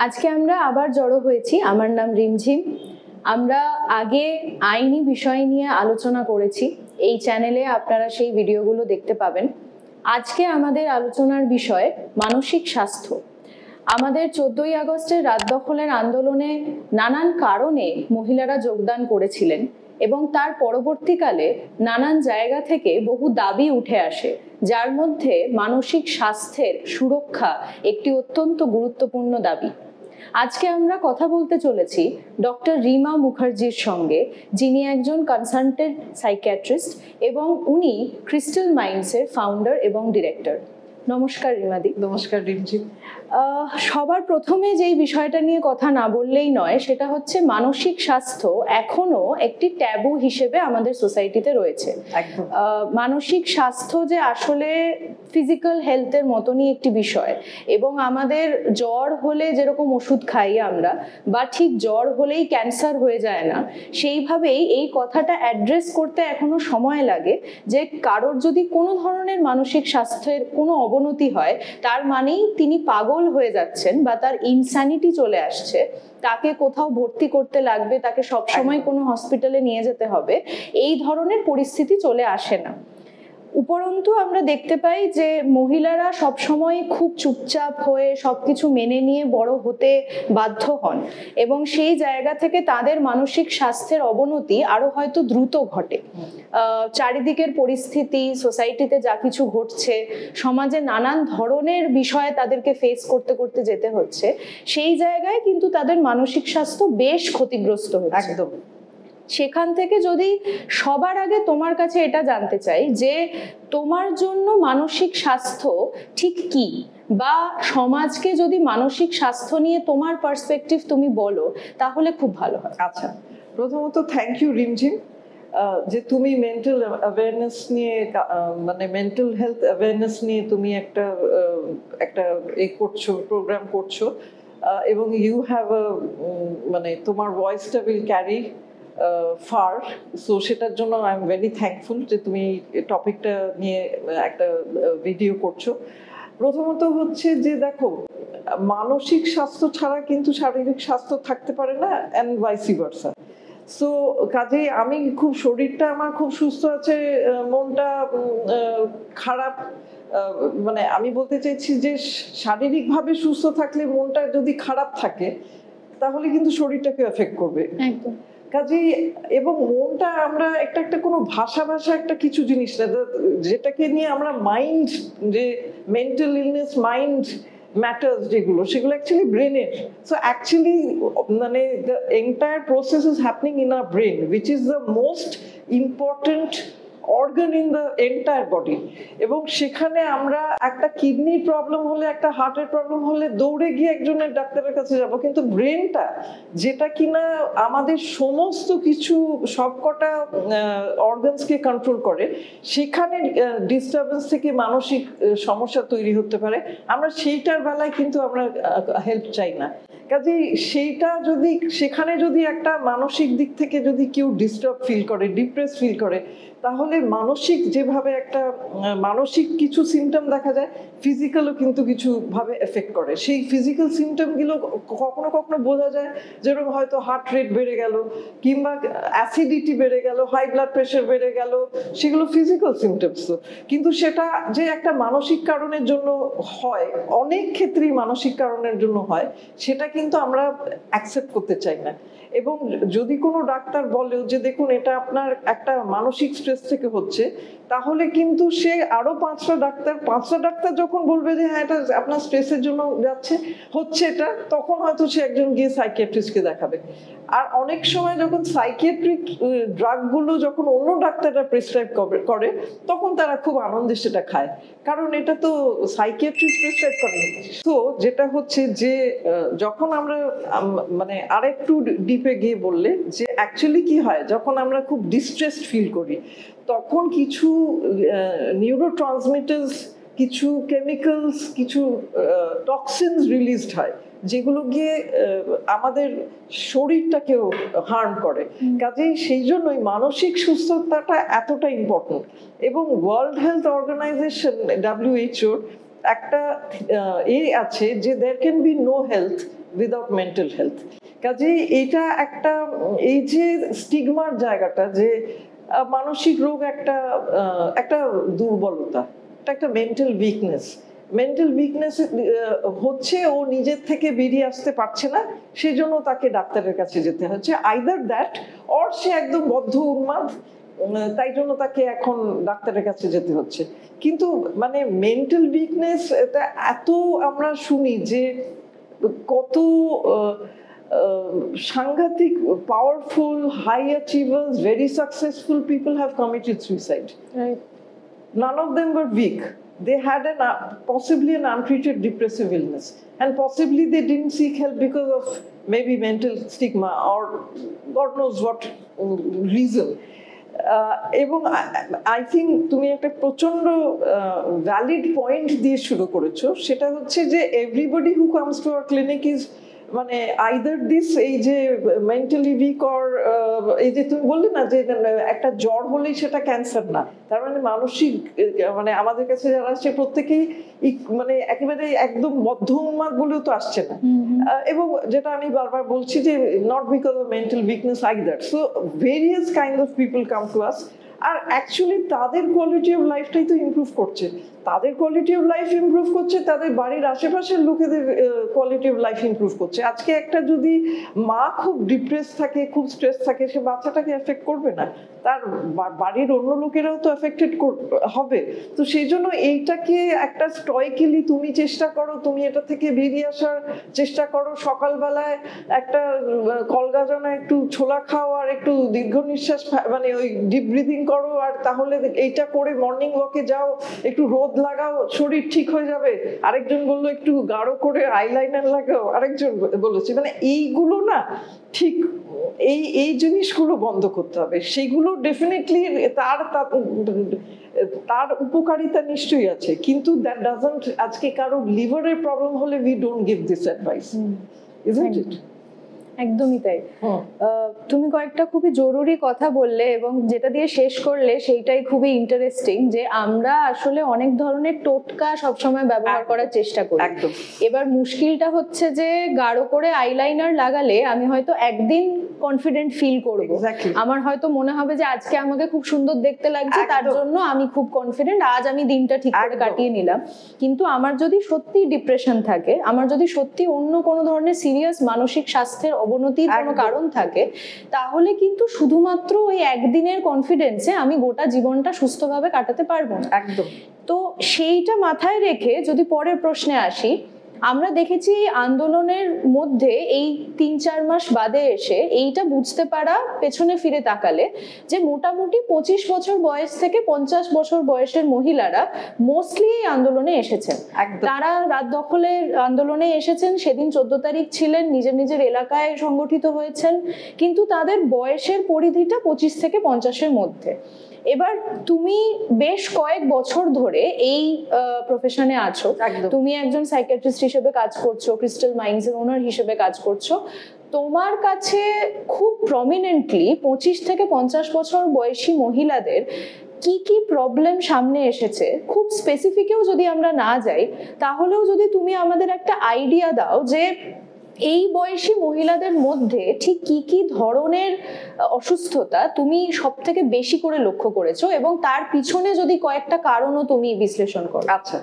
আজকে আমরা আবার জড়ো হয়েছি। আমার নাম রিমঝিম। আমরা আগে আইনি বিষয় নিয়ে আলোচনা করেছি, এই চ্যানেলে আপনারা সেই ভিডিওগুলো দেখতে পাবেন। আজকে আমাদের আলোচনার বিষয় মানসিক স্বাস্থ্য। আমাদের 14ই আগস্টের রাত দখলের আন্দোলনে নানান কারণে মহিলারা যোগদান করেছিলেন এবং তার পরবর্তীকালে নানান জায়গা থেকে বহু দাবি উঠে আসে, যার মধ্যে মানসিক স্বাস্থ্যের সুরক্ষা একটি অত্যন্ত গুরুত্বপূর্ণ দাবি। আজকে আমরা কথা বলতে চলেছি ডক্টর রিমা মুখার্জির সঙ্গে, যিনি একজন কনসালটেন্ট সাইকিয়াট্রিস্ট এবং উনি ক্রিস্টাল মাইন্ডসের ফাউন্ডার এবং ডিরেক্টর। নমস্কার রিমাদি। নমস্কার রিমঝিম। সবার প্রথমে যেই বিষয়টা নিয়ে কথা না বললেই নয়, সেটা হচ্ছে মানসিক স্বাস্থ্য এখনো একটি ট্যাবু হিসেবে আমাদের সোসাইটিতে রয়েছে। মানসিক স্বাস্থ্য যে আসলে ফিজিক্যাল হেলথের মতনই একটি বিষয়, এবং আমাদের জ্বর হলে যেরকম ওষুধ খাই আমরা, বা ঠিক জ্বর হলেই ক্যান্সার হয়ে যায় না, সেইভাবেই এই কথাটা অ্যাড্রেস করতে এখনো সময় লাগে যে কারোর যদি কোনো ধরনের মানসিক স্বাস্থ্যের কোনো অবনতি হয়, তার মানেই তিনি পাগল হয়ে যাচ্ছেন বা তার ইনস্যানিটি চলে আসছে, তাকে কোথাও ভর্তি করতে লাগবে, তাকে সবসময় কোনো হসপিটালে নিয়ে যেতে হবে, এই ধরনের পরিস্থিতি চলে আসে না। উপরন্তু আমরা দেখতে পাই যে মহিলারা সবসময় খুব চুপচাপ হয়ে সবকিছু মেনে নিয়ে বড় হতে বাধ্য হন, এবং সেই জায়গা থেকে তাদের মানসিক স্বাস্থ্যের অবনতি আরো হয়তো দ্রুত ঘটে। চারিদিকের পরিস্থিতি, সোসাইটিতে যা কিছু ঘটছে, সমাজে নানান ধরনের বিষয়ে তাদেরকে ফেস করতে করতে যেতে হচ্ছে, সেই জায়গায় কিন্তু তাদের মানসিক স্বাস্থ্য বেশ ক্ষতিগ্রস্ত হচ্ছে। একদম। সেখান থেকে যদি সবার আগে তোমার কাছে এটা জানতে চাই যে তোমার জন্য মানসিক স্বাস্থ্য ঠিক কি, বা সমাজকে যদি মানসিক স্বাস্থ্য নিয়ে তোমার পার্সপেক্টিভ তুমি বলো, তাহলে খুব ভালো হয়। আচ্ছা, প্রথমত থ্যাংক ইউ রিমঝিম, যে তুমি মেন্টাল অ্যাওয়ারনেস নিয়ে, মানে মেন্টাল হেলথ অ্যাওয়ারনেস নিয়ে তুমি একটা করছো, প্রোগ্রাম করছো, এবং ইউ হ্যাভ মানে তোমার ভয়েসটা উইল ক্যারি ফার। সো সেটার জন্য আই এম ভেরি থ্যাঙ্কফুল যে তুমি টপিকটা নিয়ে একটা ভিডিও করছো। প্রথমত হচ্ছে যে দেখো, মানসিক স্বাস্থ্য ছাড়া কিন্তু শারীরিক স্বাস্থ্য থাকতে পারে না, অ্যান্ড ভাইসি ভার্সা। সো কাজেই আমি খুব, শরীরটা আমার খুব সুস্থ আছে, মনটা খারাপ, মানে আমি বলতে চাইছি যে শারীরিকভাবে সুস্থ থাকলে মনটা যদি খারাপ থাকে তাহলে কিন্তু শরীরটাকে এফেক্ট করবে। একদম। কাজেই, এবং মনটা আমরা একটা কোনো ভাষা একটা কিছু জিনিস না, যেটাকে নিয়ে আমরা মাইন্ড, যে মেন্টাল ইলনেস, মাইন্ড ম্যাটার্স যেগুলো, সেগুলো অ্যাকচুয়ালি ব্রেনের। সো অ্যাকচুয়ালি মানে the entire process is happening in our brain, which is the most important organ in the entire body. এবং সেখানে আমরা একটা কিডনির প্রবলেম হলে, একটা হার্টের প্রবলেম হলে দৌড়ে গিয়ে একজনের ডাক্তারের কাছে যাব, কিন্তু ব্রেনটা যেটা কিনা আমাদের সমস্ত কিছু, সবকটা অর্গানসকে কন্ট্রোল করে, সেখানে ডিস্টারবেন্স থেকে মানসিক সমস্যা তৈরি হতে পারে। আমরা সেইটার বেলায় কিন্তু আমরা হেল্প চাই না। কাজেই সেইটা যদি, সেখানে যদি একটা মানসিক দিক থেকে যদি কেউ ডিস্টার্ব ফিল করে, ডিপ্রেস ফিল করে, তাহলে মানসিক যেভাবে একটা মানসিক কিছু সিমটম দেখা যায়, ফিজিক্যালও কিন্তু কিছু ভাবে এফেক্ট করে। সেই ফিজিক্যাল সিমটমগুলো কখনো কখনো বোঝা যায়, যেরকম হয়তো হার্ট রেট বেড়ে গেল, কিংবা অ্যাসিডিটি বেড়ে গেল, হাই ব্লাড প্রেশার বেড়ে গেল, সেগুলো ফিজিক্যাল সিমটমস। তো কিন্তু সেটা যে একটা মানসিক কারণের জন্য হয়, অনেক ক্ষেত্রেই মানসিক কারণের জন্য হয়, সেটা কিন্তু আমরা অ্যাকসেপ্ট করতে চাই না। এবং যদি কোনো ডাক্তার বলেও যে দেখুন এটা আপনার একটা মানসিক স্ট্রেস থেকে হচ্ছে, তাহলে কিন্তু সে আরো পাঁচটা ডাক্তার যখন বলবে যে হ্যাঁ এটা আপনার স্ট্রেসের জন্য হচ্ছে এটা, তখন হয়তো সে একজন গিয়ে সাইকিয়াট্রিস্টকে দেখাবে। আর অনেক সময় যখন সাইকিয়াট্রিক ড্রাগগুলো যখন অন্য ডাক্তাররা প্রেসক্রাইব করে, তখন তারা খুব আনন্দে সেটা খায়, কারণ এটা তো সাইকিয়াট্রিস্ট প্রেসক্রাইব করে। তো যেটা হচ্ছে যে যখন আমরা মানে আরেকটু ডিপে গিয়ে বললে যে অ্যাকচুয়ালি কি হয়, যখন আমরা খুব ডিস্ট্রেসড ফিল করি, তখন কিছু নিউরোট্রান্সমিটার্স, কিছু কেমিক্যালস, কিছু টক্সিনস রিলিজড হয়, যেগুলো গিয়ে আমাদের শরীরটাকেও হার্ম করে। কাজেই সেই জন্যই মানসিক সুস্থতাটা এতটা ইম্পর্টেন্ট। এবং ওয়ার্ল্ড হেলথ অর্গানাইজেশন WHO একটা আছে যে there can be no health without mental health. কাজে এটা একটা, এই যে স্টিগমার জায়গাটা, যে মানসিক রোগ একটা একটা দুর্বলতা, একটা মেন্টাল উইকনেস। মেন্টাল উইকনেস হচ্ছে ও নিজের থেকে বেরিয়ে আসতে পারছে না, সেই জন্য তাকে ডাক্তারের কাছে যেতে হচ্ছে। আইদার দ্যাট অর সে একদম বদ্ধ উন্মাদ, তাই জন্য তাকে এখন ডাক্তারের কাছে যেতে হচ্ছে। কিন্তু মানে মেন্টাল উইকনেস এটা এত আমরা শুনি যে কত সাংঘাতিক powerful high achievers very successful people have committed suicide. None of them were weak. They had possibly an untreated depressive illness, and possibly they didn't seek help because of maybe mental stigma or God knows what reason. এবং I think তুমি একটা প্রচন্ড valid point দিয়ে শুরু করেছো, সেটা হচ্ছে যে everybody who comes to our clinic is মানে আইদার দিস, এই যে মেন্টালি উইক অর এই যে তুমি বললে না যে একটা জ্বর হলেই সেটা ক্যান্সার না, তার মানে মানসিক মানে আমাদের কাছে যারা আসছে প্রত্যেকেই মানে একেবারে একদম বদ্ধ উন্মাদ বলেও তো আসছে না। এবং যেটা আমি বারবার বলছি যে not because of mental weakness either, so various kind of people come to us. আর অ্যাকচুয়ালি তাদের কোয়ালিটি অফ লাইফটাই তো ইমপ্রুভ করছে, তাদের কোয়ালিটি অফ লাইফ ইমপ্রুভ করছে, তাদের বাড়ির আশেপাশের লোকেদের কোয়ালিটি অফ লাইফ ইমপ্রুভ করছে। আজকে একটা যদি মা খুব ডিপ্রেস থাকে, খুব স্ট্রেস থাকে, সে বাচ্চাটাকে এফেক্ট করবে না, তার বাড়ির অন্য লোকেরাও তো এফেক্টেড হবে। তো সেই জন্য এইটাকে একটা স্টয়কেলি তুমি চেষ্টা করো, তুমি এটা থেকে বেরিয়ে আসার চেষ্টা করো। সকালবেলায় একটা কলগাজনা একটু ছোলা খাও আর একটু দীর্ঘ নিঃশ্বাস মানে ওই ডিপ ব্রিদিং করো, আর তাহলে এইটা করে মর্নিং ওয়াকে যাও, একটু রোদ লাগাও, শরীর ঠিক হয়ে যাবে। আরেকজন বললো একটু গাঢ় করে আইলাইনার লাগাও, আরেকজন বলেছে, মানে এইগুলো না ঠিক এই জিনিসগুলো বন্ধ করতে হবে। সেগুলো ডেফিনেটলি তার উপকারিতা নিশ্চয়ই আছে, কিন্তু দ্যাট ডাজন্ট, আজকে কারো লিভারের প্রবলেম হলে we don't give this advice, isn't it? একদমই তাই। তুমি কয়েকটা খুবই জরুরি কথা বললে এবং যেটা দিয়ে শেষ করলে সেইটাই খুবই ইন্টারেস্টিং, যে আমরা আসলে অনেক ধরনের টোটকা সবসময় ব্যবহার করার চেষ্টা করি। এবার মুশকিলটা হচ্ছে যে গাঢ় করে আইলাইনার লাগালে আমি হয়তো একদিন কনফিডেন্ট ফিল করব, আমার হয়তো মনে হবে যে আজকে আমাকে খুব সুন্দর দেখতে লাগছে, তার জন্য আমি খুব কনফিডেন্ট, আজ আমি দিনটা ঠিক করে কাটিয়ে নিলাম। কিন্তু আমার যদি সত্যি ডিপ্রেশন থাকে, আমার যদি সত্যি অন্য কোনো ধরনের সিরিয়াস মানসিক স্বাস্থ্যের অবনতির কোনো কারণ থাকে, তাহলে কিন্তু শুধুমাত্র ওই একদিনের কনফিডেন্সে আমি গোটা জীবনটা সুস্থভাবে কাটাতে পারবো না। একদম। তো সেইটা মাথায় রেখে যদি পরের প্রশ্নে আসি, আমরা দেখেছি আন্দোলনের মধ্যে এই 3-4 মাস বাদে এসে এইটা বুঝতে পারা, পেছনে ফিরে তাকালে, যে মোটামুটি 25 বছর বয়স থেকে 50 বছর বয়সের মহিলারা মোস্টলি এই আন্দোলনে এসেছেন। তারা রাত দখলের আন্দোলনে এসেছেন, সেদিন 14 তারিখ ছিলেন, নিজের নিজের এলাকায় সংগঠিত হয়েছেন, কিন্তু তাদের বয়সের পরিধিটা 25 থেকে 50-এর মধ্যে। এবার তুমি বেশ কয়েক বছর ধরে এই প্রফেশনে আছো, তুমি একজন সাইকিয়াট্রিস্ট হিসেবে কাজ করছো, ক্রিস্টাল মাইন্ডস এর ওনার হিসেবে কাজ করছো। তোমার কাছে খুব প্রমিনেন্টলি 25 থেকে 50 বছর বয়সী মহিলাদের কি কি প্রবলেম সামনে এসেছে, খুব স্পেসিফিকেও যদি আমরা না যাই, তাহলেও যদি তুমি আমাদের একটা আইডিয়া দাও যে এই বয়সী মহিলাদের মধ্যে ঠিক কি কি ধরনের অসুস্থতা তুমি সব থেকে বেশি করে লক্ষ্য করেছো, এবং তার পিছনে যদি কয়েকটা কারণও তুমি বিশ্লেষণ করো। আচ্ছা,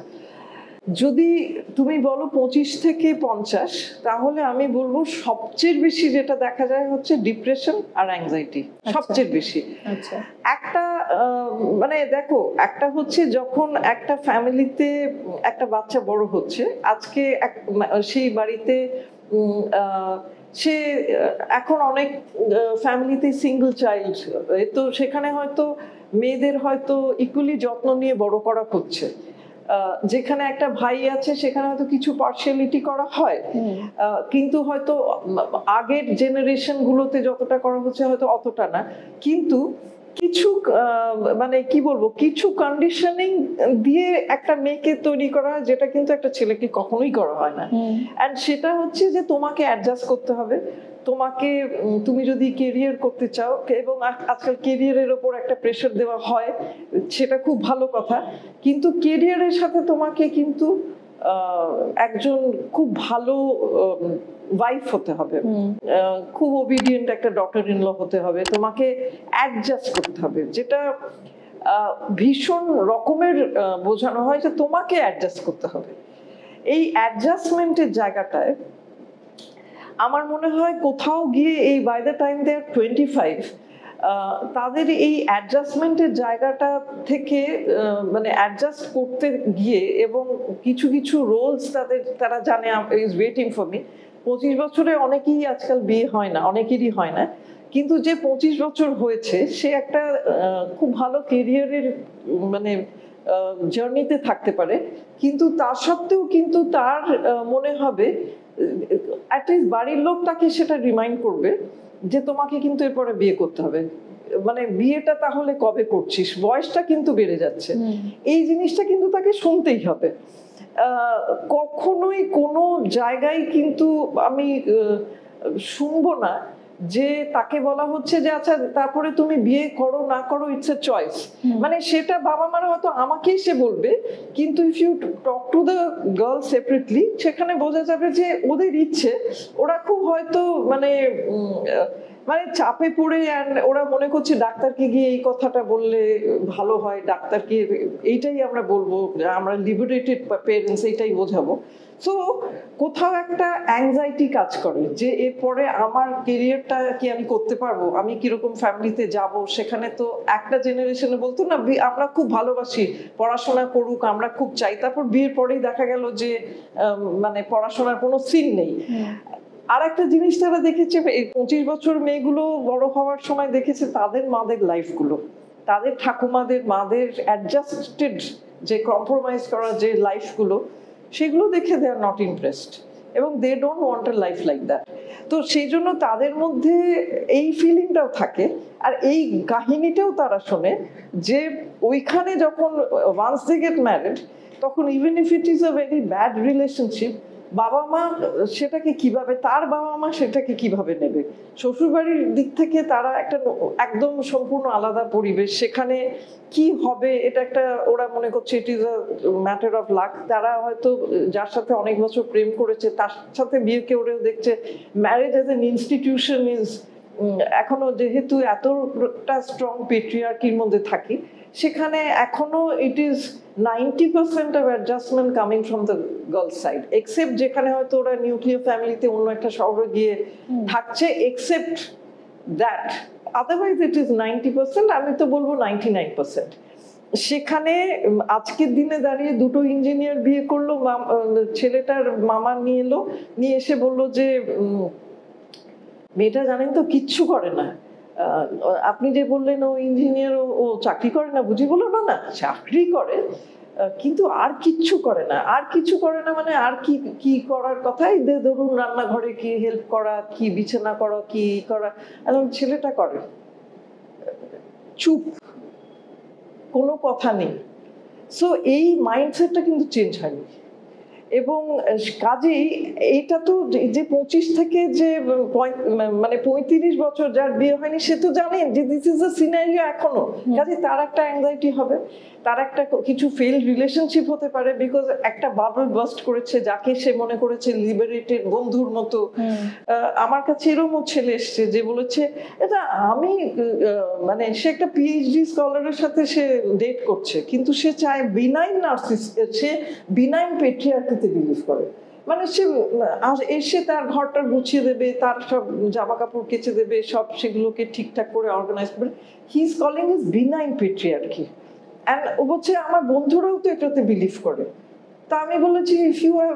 যদি তুমি বলো 25 থেকে 50, তাহলে আমি বলবো সবচেয়ে বেশি যেটা দেখা যায় হচ্ছে ডিপ্রেশন আর অ্যাংজাইটি, সবচেয়ে বেশি। একটা মানে দেখো, একটা হচ্ছে যখন একটা ফ্যামিলিতে একটা বাচ্চা বড় হচ্ছে, আজকে সেই বাড়িতে সে এখন অনেক ফ্যামিলিতে সিঙ্গল চাইল্ড, তো সেখানে হয়তো মেয়েদের হয়তো ইকুয়ালি যত্ন নিয়ে বড় করা হচ্ছে। যেখানে একটা ভাই আছে সেখানে হয়তো কিছু পার্সিয়ালিটি করা হয়, কিন্তু হয়তো আগের জেনারেশন গুলোতে যতটা করা হচ্ছে হয়তো অতটা না। কিন্তু কিছু মানে কি বলবো, কিছু কন্ডিশনিং দিয়ে একটা মেয়েকে তৈরি করা হয়, যেটা কিন্তু একটা ছেলেকে কখনোই করা হয় না। এন্ড সেটা হচ্ছে যে তোমাকে অ্যাডজাস্ট করতে হবে, তোমাকে, তুমি যদি কেরিয়ার করতে চাও, এবং আজকাল কেরিয়ারের ওপর একটা প্রেশার দেওয়া হয়, সেটা খুব ভালো কথা, কিন্তু কেরিয়ারের সাথে তোমাকে কিন্তু একজন খুব ভালো ওয়াইফ হতে হবে, খুব ওবিডিয়েন্ট একটা ডটার ইন ল হতে হবে, তোমাকে অ্যাডজাস্ট করতে হবে, যেটা ভীষণ রকমের বোঝানো হয় যে তোমাকে অ্যাডজাস্ট করতে হবে। এই অ্যাডজাস্টমেন্টের জায়গাটায় আমার মনে হয় কোথাও গিয়ে এই বাই দ্য টাইম দে আর 25 তাদের এই অ্যাডজাস্টমেন্টের জায়গাটা থেকে মানে অ্যাডজাস্ট করতে গিয়ে এবং কিছু কিছু রোলস তারা জানে ইজ ওয়েটিং ফর মি। 25 বছরে অনেকেই আজকাল বিয়ে হয় না, অনেকেরই হয় না, কিন্তু যে 25 বছর হয়েছে সে একটা খুব ভালো কেরিয়ারের মানে জার্নিতে থাকতে পারে, কিন্তু তা সত্ত্বেও কিন্তু তার মনে হবে অ্যাটলিস্ট বাড়ির লোক তাকে সেটা রিমাইন্ড করবে যে তোমাকে কিন্তু এরপরে বিয়ে করতে হবে, মানে বিয়েটা তাহলে কবে করছিস, বয়সটা কিন্তু বেড়ে যাচ্ছে, এই জিনিসটা কিন্তু তাকে শুনতেই হবে। কখনোই কোনো জায়গায় কিন্তু আমি শুনবো না যে তাকে বলা হচ্ছে যে আচ্ছা তারপরে তুমি বিয়ে করো না করো, ইটস এ চয়েস। মানে সেটা বাবা মারা হয়তো আমাকেই সে বলবে, কিন্তু if you talk to the girl separately সেখানে বোঝা যাবে যে ওদের ইচ্ছে, ওরা খুব হয়তো মানে মানে চাপে পড়ে ওরা মনে করছে ডাক্তারকে গিয়ে এই কথাটা বললে ভালো হয়, ডাক্তারকে এইটাই আমরা বলবো, আমরা লিবারেটেড পেরেন্টস এইটাই বোঝাবো। সো কোথাও একটা অ্যাংজাইটি কাজ করে যে এরপরে আমার কেরিয়ারটা কি আমি করতে পারবো, আমি কিরকম ফ্যামিলিতে যাব। সেখানে তো একটা জেনারেশনে বলতো না আমরা খুব ভালোবাসি, পড়াশোনা করুক, আমরা খুব চাই, তারপর বিয়ের পরেই দেখা গেল যে মানে পড়াশোনার কোনো সিন নেই। আর একটা জিনিস তারা দেখেছে, এই 25 বছর মেয়েগুলো বড় হওয়ার সময় দেখেছে তাদের মাদের লাইফগুলো, তাদের ঠাকুমাদের মাদের অ্যাডজাস্টেড যে কম্প্রোমাইজ করা যে লাইফগুলো, সেগুলো দেখে দে আর নট ইমপ্রেসড এবং they don't want a life like that. তো সেই জন্য তাদের মধ্যে এই ফিলিংটাও থাকে আর এই কাহিনীটাও তারা শোনে যে ওইখানে যখন ওয়ান্স দে গেট ম্যারিড, তখন even if it is a very bad relationship, বাবা মা সেটাকে কিভাবে, তার বাবা মা সেটাকে কিভাবে নেবে, শ্বশুরবাড়ির দিক থেকে তারা একটা একদম সম্পূর্ণ আলাদা পরিবেশ, সেখানে কি হবে এটা একটা ওরা মনে করছে it is a matter of luck. তারা হয়তো যার সাথে অনেক বছর প্রেম করেছে তার সাথে বিয়ে কেউ দেখছে, marriage age N institution is এখনো যেহেতু এতটা স্ট্রং পেট্রিয়ার্কির মধ্যে থাকি, সেখানে এখনো it is 90% of adjustment coming from the girl side, except যেখানে হয়তো ওরা নিউক্লিয়ার ফ্যামিলিতে অন্য একটা শহরে গিয়ে থাকছে, except that otherwise it is 90%, আমি তো বলবো 99%। সেখানে আজকের দিনে দাঁড়িয়ে দুটো ইঞ্জিনিয়ার বিয়ে করলো, ছেলেটার মামা নিয়ে এসে বললো যে মেয়েটা জানেন তো কিচ্ছু করে না, আপনি যে বললেন ও ইঞ্জিনিয়ার, ও চাকরি করে না বুঝি, বললো না না চাকরি করে কিন্তু আর কিচ্ছু করে না। আর কিছু করে না মানে আর কি কি করার কথাই ধরুন রান্নাঘরে কি হেল্প করা, কি বিছানা করা, কি করা, এবং ছেলেটা করে চুপ, কোনো কথা নেই। সো এই মাইন্ডসেটটা কিন্তু চেঞ্জ হয়নি। এবং কাজেই এইটা তো যে 25 থেকে যে মানে 35 বছর যার বিয়ে হয়নি সে তো জানেন যে দিস ইজ আ সিনারিও এখনো, কাজে তার একটা অ্যাংজাইটি হবে, তার একটা কিছু ফেইল রিলেশনশিপ হতে পারে, বিকজ একটা বাবল বাস্ট করেছে যাকে সে মনে করেছে লিবারেটেড বন্ধুর মতো। আমার কাছে এরকম ছেলে এসছে যে বলেছে এটা আমি মানে সে একটা পিএইচডি স্কলারের সাথে সে ডেট করছে, কিন্তু সে চায় বিনাইন নার্সিস্ট, সে বিনাইন পেট্রিয়ার্কিতে বিলিভ করে, মানে সে এসে তার ঘরটা গুছিয়ে দেবে, তার সব জামা কাপড় কেচে দেবে, সব সেগুলোকে ঠিকঠাক করে অর্গানাইজ করে, he is calling is benign patriarchy. And ও বলছে আমার বন্ধুরাও তো এটাতে বিলিভ করে। তা আমি বলেছি ইফ ইউ আর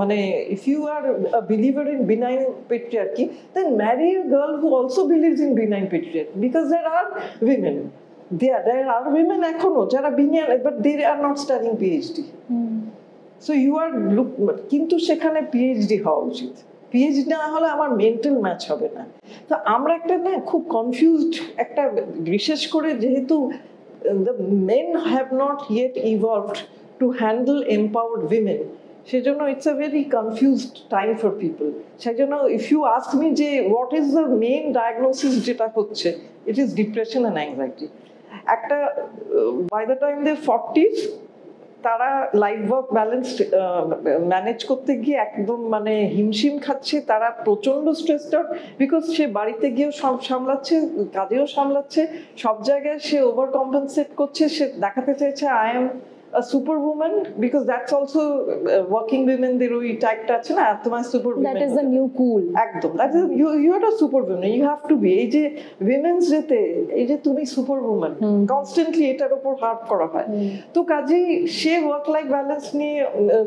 মানে if you are a believer in benign patriarchy, then marry a girl who also believes in benign patriarchy, because there are women, there are women এখনো যারা benign, but they are not studying PhD. So you are কিন্তু সেখানে PhD হওয়া উচিত, PhD না হলে আমার mental match হবে না। তো আমরা একটা না খুব কনফিউজড একটা, বিশেষ করে যেহেতু the men have not yet evolved to handle empowered women, সেজন্য it's a very confused time for people. সেজন্য if you ask me যে what is the main diagnosis যেটা হচ্ছে, it is depression and anxiety. একটা by the time they're 40s তারা life work balance manage করতে গিয়ে একদম মানে হিমশিম খাচ্ছে, তারা প্রচন্ড স্ট্রেসড আউট, বিকজ সে বাড়িতে গিয়েও সব সামলাচ্ছে, কাজেও সামলাচ্ছে, সব জায়গায় সে ওভার কম্পেনসেট করছে, সে দেখাতে চাইছে I am a superwoman, because that's also working women দের ওই টাইপটা আছে না, তোমার superwoman, that is the new cool, একদম that is you are a superwoman, you have to be, এই যে women's ডেতে এই যে তুমি superwoman কনস্ট্যান্টলি এটার উপর হার্প করা হয়। তো কাজেই সে ওয়ার্ক লাইফ ব্যালেন্স নিয়ে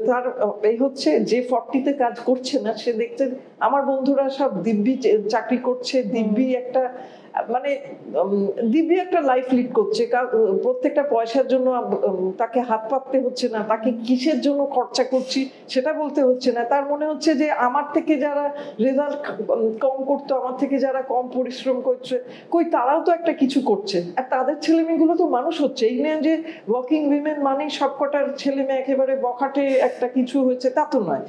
তার এই হচ্ছে যে 40 তে কাজ করছে না, সে দেখছে আমার বন্ধুরা সব দিব্যি চাকরি করছে, দিব্যি একটা মানে দিব্যি একটা লাইফ লিড করছে, প্রত্যেকটা পয়সার জন্য তাকে হাত পাততে হচ্ছে না, তাকে কিসের জন্য খরচা করছি সেটা বলতে হচ্ছে না, তার মনে হচ্ছে যে আমার থেকে যারা রেজাল্ট কম করতো, আমার থেকে যারা কম পরিশ্রম করছে, কই তারাও তো একটা কিছু করছে, আর তাদের ছেলে মেয়েগুলো তো মানুষ হচ্ছে। এই নিয়ে যে ওয়ার্কিং উইমেন মানেই সবকটার ছেলে মেয়ে একেবারে বখাটে একটা কিছু হয়েছে তা তো নয়।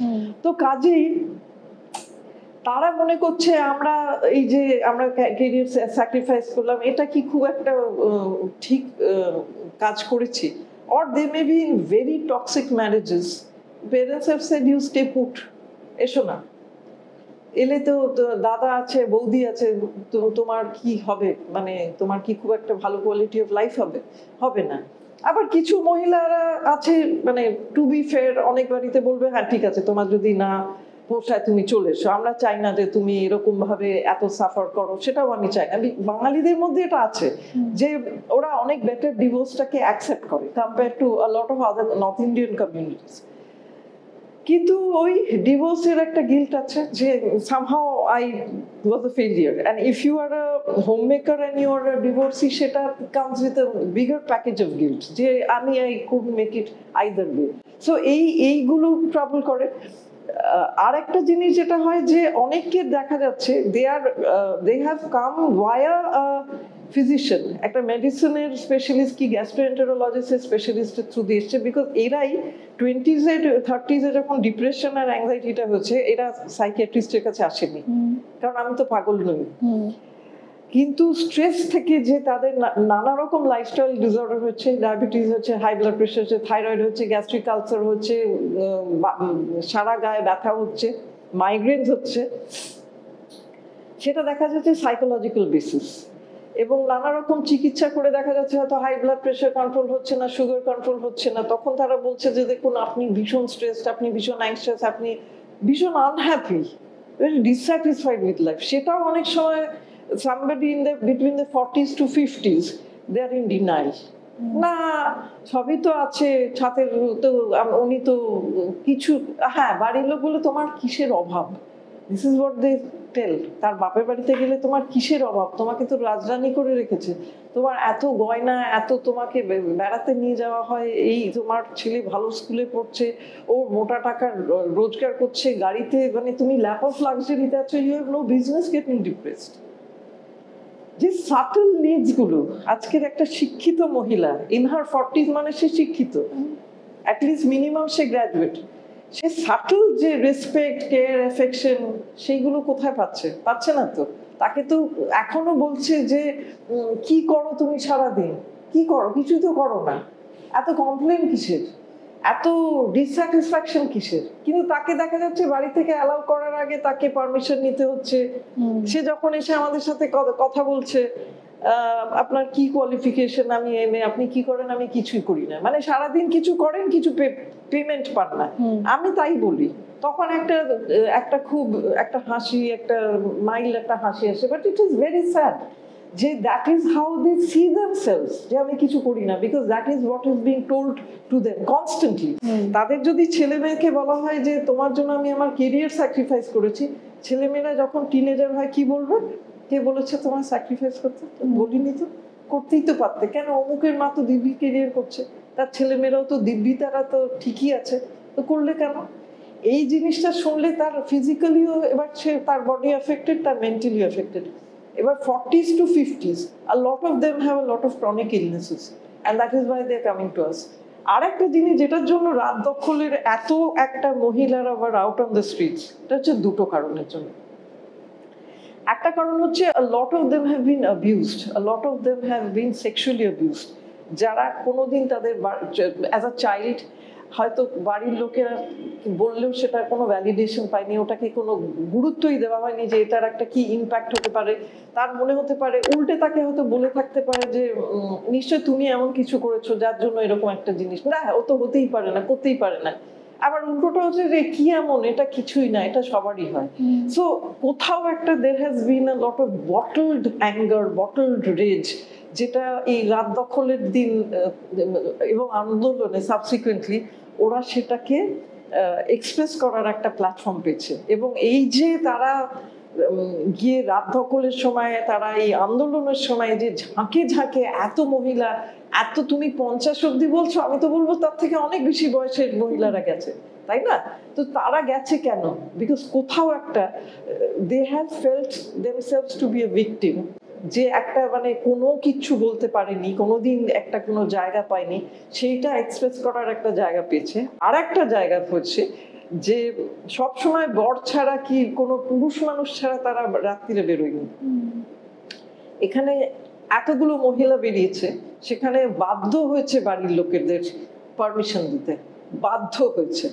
তো কাজেই তারা মনে করছে আমরা এই যে আমরা ক্যারিয়ার স্যাক্রিফাইস করলাম, এটা কি খুব একটা ঠিক কাজ করেছি? or they may be in very toxic marriages, parents have said you stay put, এসো না, এলে তো দাদা আছে, বৌদি আছে, তোমার কি হবে, মানে তোমার কি খুব একটা ভালো কোয়ালিটি অফ লাইফ হবে? হবে না। আবার কিছু মহিলারা আছে, মানে টু বি ফেয়ার, অনেক বাড়িতে বলবে হ্যাঁ ঠিক আছে, তোমার যদি না পোষায় তুমি চলে এসো, আমরা চাই না যে তুমি এরকম ভাবে এত সাফার করো, সেটাও আমি চাই না। বাঙালিদের মধ্যে এটা আছে যে ওরা অনেক বেটার ডিভোর্সটাকে অ্যাকসেপ্ট করে compare to a lot of other north Indian communities. কিন্তু ওই ডিভোর্সের একটা গিল্ট আছে যে somehow I was a failure, and if you are a homemaker and you are a divorcee, সেটা comes with a bigger package of guilt যে আমি I couldn't make it either way. So এইগুলো trouble করে। আর একটা জিনিস যেটা হয় যে অনেককে দেখা যাচ্ছে they have come via a physician, একটা মেডিসিনের স্পেশালিস্ট কি গ্যাস্ট্রোএন্টারোলজিস্টের স্পেশালিস্টের থ্রু দিয়ে এসছে, বিকজ এরাই 20s এ 30s এ যখন ডিপ্রেশন আর অ্যাংজাইটিটা হচ্ছে, এরা সাইকিয়াট্রিস্টের কাছে আসেনি, কারণ আমি তো পাগল নই। কিন্তু স্ট্রেস থেকে যে তাদের নানা রকম লাইফস্টাইল ডিসঅর্ডার হচ্ছে, ডায়াবেটিস হচ্ছে, হাই ব্লাড প্রেশার হচ্ছে, থাইরয়েড হচ্ছে, গ্যাস্ট্রিক আলসার হচ্ছে, সারা গায়ে ব্যথা হচ্ছে, মাইগ্রেনস হচ্ছে, সেটা দেখা যাচ্ছে সাইকোলজিক্যাল বেসিস। এবং নানা রকম চিকিৎসা করে দেখা যাচ্ছে হয়তো হাই ব্লাড প্রেশার কন্ট্রোল হচ্ছে না, সুগার কন্ট্রোল হচ্ছে না, তখন তারা বলছে যে দেখুন আপনি ভীষণ স্ট্রেসড, আপনি ভীষণ অ্যাংশাস, আপনি ভীষণ unhappy, very dissatisfied with life. সেটাও অনেক সময় somebody in the between the 40s to 50s they are in denial, না সবই তো আছে, ছাতের তো উনি তো কিছু, হ্যাঁ বাড়ির লোক বলে তোমার কিসের অভাব, দিস ইজ হোয়াট দে টেল। তার বাপের বাড়িতে গেলে তোমার কিসের অভাব, তোমাকে তো রাজরানী করে রেখেছে, তোমার এত গয়না, এত তোমাকে বেড়াতে নিয়ে যাওয়া হয়, এই তোমার ছেলে ভালো স্কুলে পড়ছে, ও মোটা টাকা রোজগার করছে, গাড়িতে, মানে তুমি ল্যাপ অফ লাক্সারিতে আছো, you have no business getting depressed. যে সাটল নিডস গুলো আজকের একটা শিক্ষিত মহিলা ইন হার 40s, মানে সে শিক্ষিত, অ্যাটলিস্ট মিনিমাম সে গ্র্যাজুয়েট, সে সাটল যে রেসপেক্ট, কেয়ার, অ্যাফেকশন, সেইগুলো কোথায় পাচ্ছে না তো। তাকে তো এখনো বলছে যে কি করো তুমি সারাদিন, কি করো, কিছুই তো করো না, এত কমপ্লেন কিসের, এত ডিসস্যাটিসফ্যাকশন কিসের। কিন্তু তাকে দেখা যাচ্ছে বাড়ি থেকে অ্যালাউ করার আগে তাকে পারমিশন নিতে হচ্ছে। সে যখন এসে আমাদের সাথে কথা বলছে, আপনার কি কোয়ালিফিকেশন, আমি এমএ, আপনি কি করেন, আমি কিছুই করি না, মানে সারাদিন কিছু করেন, কিছু পেমেন্ট পান না, আমি তাই বলি। তখন একটা খুব একটা হাসি, একটা মাইল্ড একটা হাসি আসে, but it is very sad যে that is how they see themselves, যে আমি কিছু করি না, because that is what is being told to them constantly. তাদের যদি ছেলে মেয়েকে বলা হয় যে তোমার জন্য আমি আমার কেরিয়ার স্যাক্রিফাইস করেছি, ছেলেমেয়েরা যখন টিনেজার হয় কি বলবে, কে বলেছে তোমার স্যাক্রিফাইস করতে? বলিনি তো, করতেই তো পারতে, কেন অমুকের মা তো দিব্যি কেরিয়ার করছে, তার ছেলেমেয়েরাও তো দিব্যি, তারা তো ঠিকই আছে, তো করলে কেন? এই জিনিসটা শুনলে তার ফিজিক্যালিও, এবার সে তার বডি এফেক্টেড, তার মেন্টালি এফেক্টেড। এবার 40s to 50s, a lot of them have a lot of chronic illnesses, and that is why they are coming to us. আর একটা জিনিস যেটার জন্য রাত দখলের এত একটা মহিলারা আবার আউট অন দ্য স্ট্রিটস, এটা হচ্ছে দুটো কারণের জন্য। একটা কারণ হচ্ছে a lot of them have been abused, a lot of them have been sexually abused, যারা কোনোদিন তাদের অ্যাজ আ চাইল্ড হয়তো বাড়ির লোকেরা বললেও সেটা কোনো ভ্যালিডেশন পায়নি, ওটাকে কোনো গুরুত্বই দেওয়া হয়নি যে এটার একটা কি ইম্প্যাক্ট হতে পারে। তার মনে হতে পারে উল্টে তাকে হয়তো বলে থাকতে পারে যে নিশ্চয় তুমি এমন কিছু করেছো যার জন্য এরকম একটা জিনিস, না ও তো হতেই পারে না, করতেই পারে না। আবার উল্টোটা হচ্ছে যে কি এমন, এটা কিছুই না, এটা সবারই হয়। সো কোথাও একটা there has been a lot of bottled anger, bottled rage, যেটা এই রাত দখলের দিন এবং আন্দোলনে সাবসিকুয়েন্টলি ওরা সেটাকে এক্সপ্রেস করার একটা প্ল্যাটফর্ম পেয়েছে। এবং এই যে তারা গিয়ে রাত দখলের সময়, তারা এই আন্দোলনের সময় যে ঝাঁকে ঝাঁকে এত মহিলা, এত তুমি 50 অব্দি বলছো, আমি তো বলবো তার থেকে অনেক বেশি বয়সের মহিলারা গেছে, তাই না? তো তারা গেছে কেন? বিকজ কোথাও একটা they have felt themselves to be a victim, যে একটা মানে কোনো কিছু বলতে পারেনি, কোনোদিন একটা কোনো জায়গা পায়নি, সেইটা এক্সপ্রেস করার একটা জায়গা পেয়েছে। আর একটা জায়গা হচ্ছে যে সবসময় বর ছাড়া কি কোনো পুরুষ মানুষ ছাড়া তারা রাত্রিরে বেরোয়নি। এখানে এতগুলো মহিলা বেরিয়েছে, সেখানে বাধ্য হয়েছে বাড়ির লোকেদের পারমিশন দিতে, বাধ্য হয়েছে।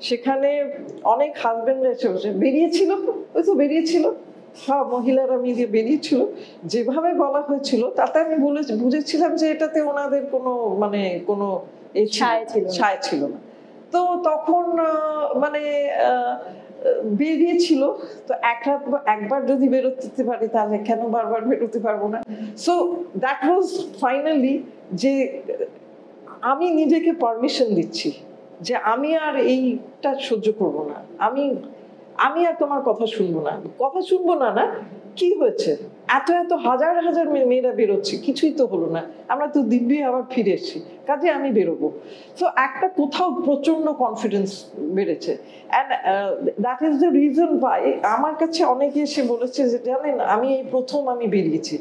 সেখানে অনেক হাজবেন্ড এসে বসে বেরিয়েছিল, ওই তো বেরিয়েছিল, সব মহিলারা মিলিয়ে বেরিয়েছিল, যেভাবে বলা হয়েছিল তাতে আমি বুঝেছিলাম যে এটাতে ওনাদের কোনো মানে কোনো ছায়া ছিল না। তো তখন মানে বেরিয়েছিল, তো একবার যদি বেরোতে পারি তাহলে কেন বারবার বেরোতে পারবো না? সো দ্যাট ওয়াজ ফাইনালি যে আমি নিজেকে পারমিশন দিচ্ছি যে আমি আর এইটা সহ্য করব না, আমি আর তোমার কথা শুনবো না। কথা শুনবো না, না কি হয়েছে, এত এত হাজার হাজার মেয়েরা বেরোচ্ছে, কিছুই তো হলো না, আমরা তো দিব্যি আবার ফিরে এসেছি, কাজে আমি বেরোবো। তো একটা কোথাও প্রচন্ড কনফিডেন্স বেড়েছে। And that is the reason why আমার কাছে অনেকে এসে বলেছে যে জানেন আমি এই প্রথম আমি বেরিয়েছি,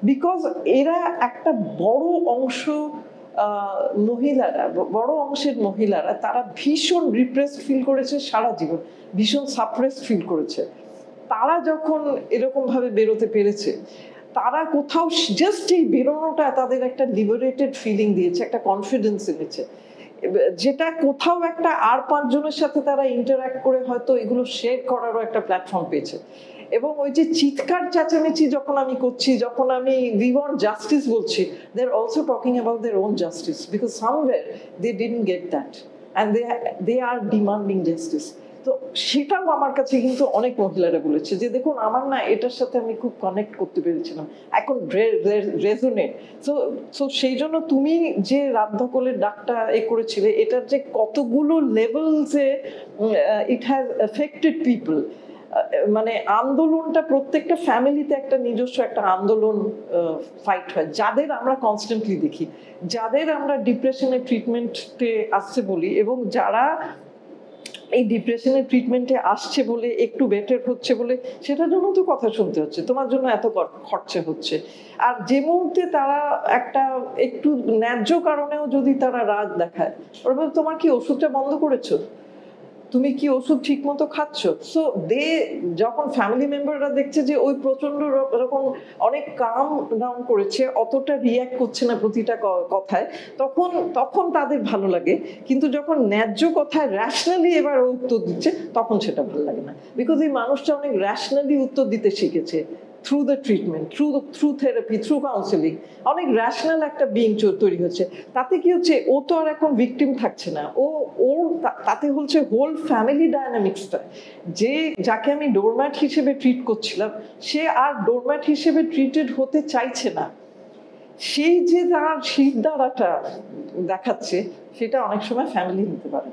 বিকজ এরা একটা বড় অংশ মহিলারা, বড় অংশের মহিলারা তারা ভীষণ রিপ্রেসড ফিল করেছে সারা জীবন, ভীষণ সাপ্রেসড ফিল করেছে। তারা যখন এরকম ভাবে বেরোতে পেরেছে, তারা কোথাও জাস্ট এই বেরোনোটা তাদের একটা লিবারেটেড ফিলিং দিয়েছে, একটা কনফিডেন্স এনেছে, যেটা কোথাও একটা আর 5 জনের সাথে তারা ইন্টারঅ্যাক্ট করে হয়তো এগুলো শেয়ার করারও একটা প্ল্যাটফর্ম পেয়েছে। এবং ওই যে চিৎকার চেঁচামেচি যখন আমি করছি, যখন আমি উই ওয়ান্ট জাস্টিস বলছি, they are also talking about their own justice, because somewhere they didn't get that and they are demanding justice. তো সেটাও আমার কাছে কিন্তু অনেক মহিলারা বলেছে যে দেখুন আমার না এটার সাথে আমি খুব কানেক্ট করতে পেরেছিলাম, এখন রেজোনেট। সো সেই জন্য তুমি যে রাত দখলের ডাকটা করেছিলে, এটার যে কতগুলো লেভেলসে ইট হ্যাজ এফেক্টেড পিপল, মানে আন্দোলনটা প্রত্যেকটা ফ্যামিলিতে একটা নিজস্ব একটা আন্দোলন ফাইট হয়, যাদের আমরা কনস্ট্যান্টলি দেখি, যাদের আমরা ডিপ্রেশনের ট্রিটমেন্টে আসছে বলি, এবং যারা এই ডিপ্রেশনের ট্রিটমেন্টে আসছে বলে একটু বেটার হচ্ছে বলে সেটার জন্য তো কথা শুনতে হচ্ছে, তোমার জন্য এত খরচা হচ্ছে। আর যে মুহূর্তে তারা একটা একটু ন্যায্য কারণেও যদি তারা রাগ দেখায়, ওরা বলে তোমার কি ওষুধটা বন্ধ করেছো, তুমি কি ওষুধ ঠিক মতো খাচ্ছ? সো যখন ফ্যামিলি মেম্বাররা দেখছে যে ওই প্রচন্ড রকম অনেক কাম ডাউন করেছে, অতটা রিয়াক্ট করছে না প্রতিটা কথায়, তখন তাদের ভালো লাগে। কিন্তু যখন ন্যায্য কথায় র্যাশনালি এবার উত্তর দিচ্ছে, তখন সেটা ভালো লাগে না, বিকজ এই মানুষটা অনেক র্যাশনালি উত্তর দিতে শিখেছে through the treatment, through therapy, through counselling, অনেক র্যাশনাল একটা বিং তৈরি হচ্ছে। তাতে কি হচ্ছে, ও তো আর এখন ভিকটিম থাকছে না, ওর তাতে হচ্ছে হোল ফ্যামিলি ডায়নামিক্সটা, যাকে আমি ডোরম্যাট হিসেবে ট্রিট করছিলাম, সে আর ডোরম্যাট হিসেবে ট্রিটেড হতে চাইছে না। সেই যে তার শিরদাঁড়াটা দেখাচ্ছে, সেটা অনেক সময় ফ্যামিলি নিতে পারে।